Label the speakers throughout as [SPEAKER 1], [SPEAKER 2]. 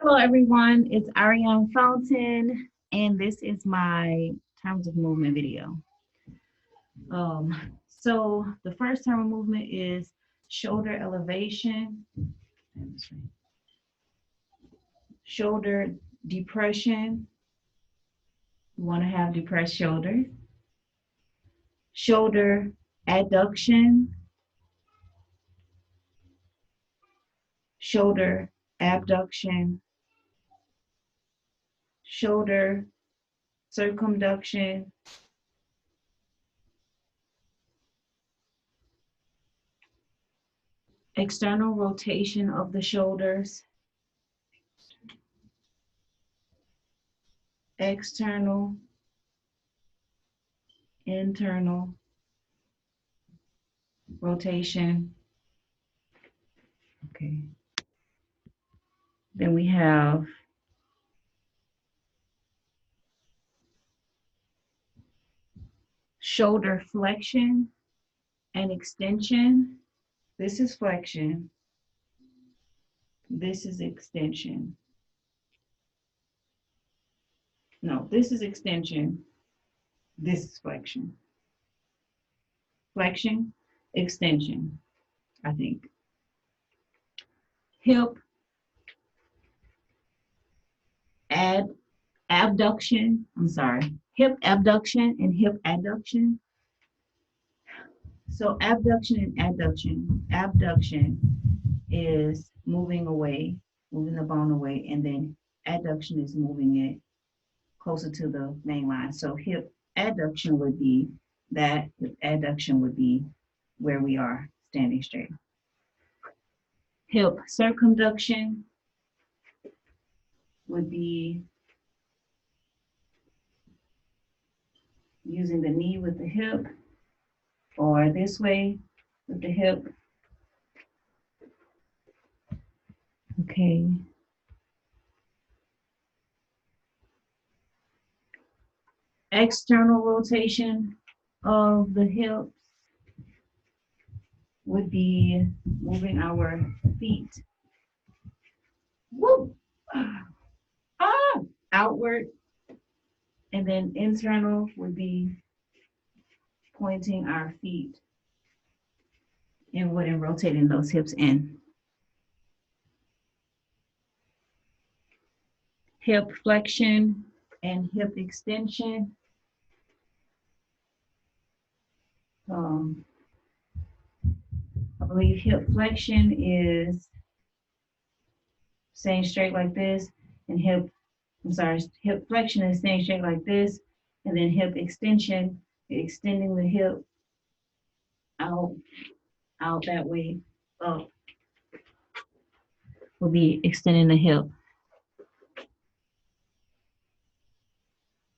[SPEAKER 1] Hello, everyone. It's Ariane Fountain, and this is my terms of movement video. So the first term of movement is shoulder elevation, shoulder depression. You want to have depressed shoulders. Shoulder adduction, shoulder abduction, shoulder circumduction, external rotation of the shoulders, external, internal rotation. Okay. Then we have shoulder flexion and extension. This is flexion. This is extension. No, this is extension. This is flexion. Flexion, extension, I think. Hip abduction. I'm sorry. Hip abduction and hip adduction. So abduction and adduction. Abduction is moving away, moving the bone away, and then adduction is moving it closer to the main line. So hip adduction would be that, hip adduction would be where we are standing straight. Hip circumduction would be using the knee with the hip, or this way with the hip. Okay. External rotation of the hips would be moving our feet outward, and then internal would be pointing our feet inward and rotating those hips in. Hip flexion and hip extension. I believe hip flexion is staying straight like this, and hip flexion is staying straight like this, and then hip extension, extending the hip out that way up, will be extending the hip.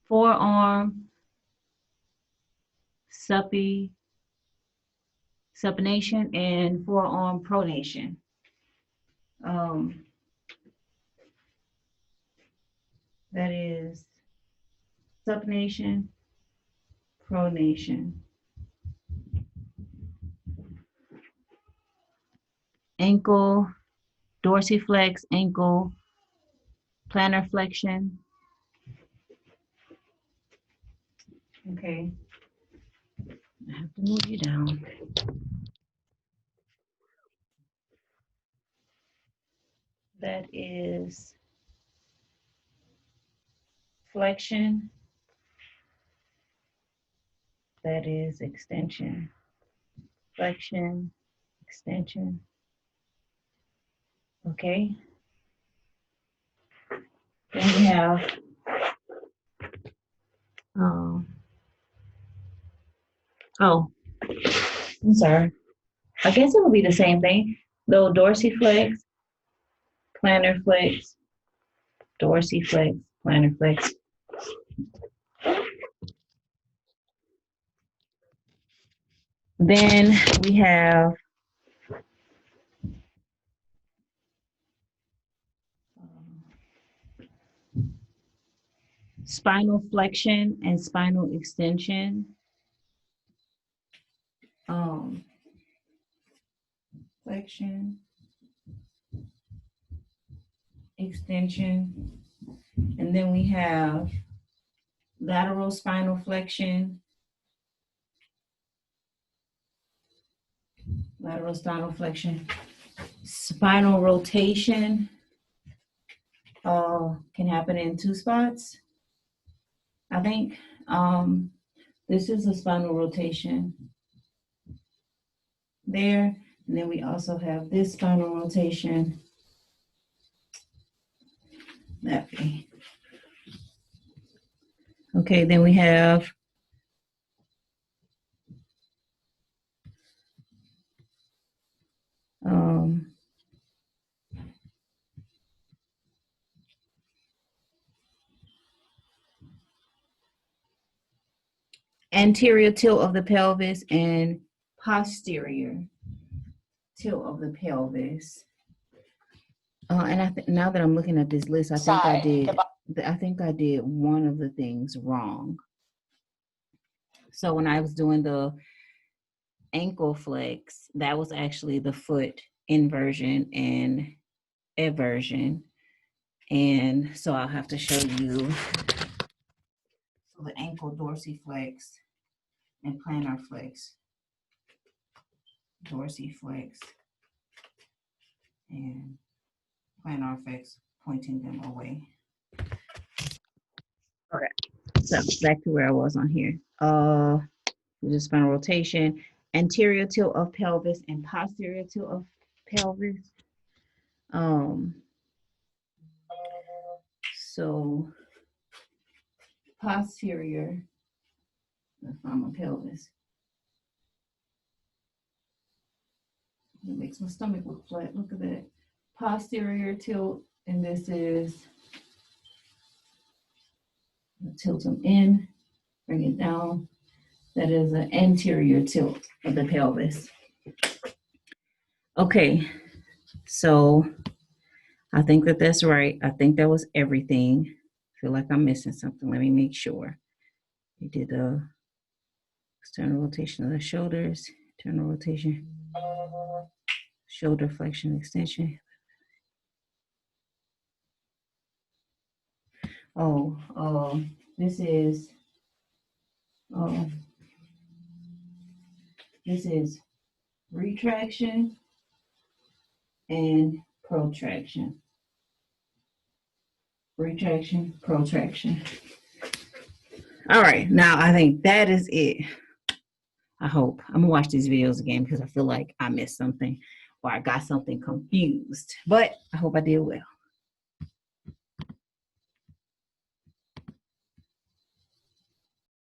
[SPEAKER 1] Forearm supination and forearm pronation. That is supination, pronation. Ankle, dorsiflex, ankle, plantarflexion. Okay. I have to move you down. That is flexion. That is extension. Flexion, extension. Okay. Then we have I'm sorry. I guess it will be the same thing. Though dorsiflex, plantar flex, dorsiflex, plantar flex. Then we have spinal flexion and spinal extension. Flexion, extension. And then we have lateral spinal flexion, lateral spinal flexion, spinal rotation can happen in 2 spots, I think. This is a spinal rotation there. And then we also have this spinal rotation that way. Okay, then we have anterior tilt of the pelvis and posterior tilt of the pelvis. And now that I'm looking at this list, I think I did one of the things wrong. So when I was doing the ankle flex, that was actually the foot inversion and eversion. And so I'll have to show you. So the ankle dorsiflex and plantar flex, dorsiflex and plantar flex, pointing them away. Okay, so back to where I was on here. The spinal rotation, anterior tilt of pelvis and posterior tilt of pelvis. So posterior, let's find my pelvis. It makes my stomach look flat. Look at that. Posterior tilt, and this is tilt them in, bring it down. That is an anterior tilt of the pelvis. Okay, so I think that that's right. I think that was everything. I feel like I'm missing something. Let me make sure. We did the external rotation of the shoulders, internal rotation, shoulder flexion extension. This is retraction and protraction. Retraction, protraction. All right, now I think that is it. I hope. I'm gonna watch these videos again because I feel like I missed something or I got something confused, but I hope I did well.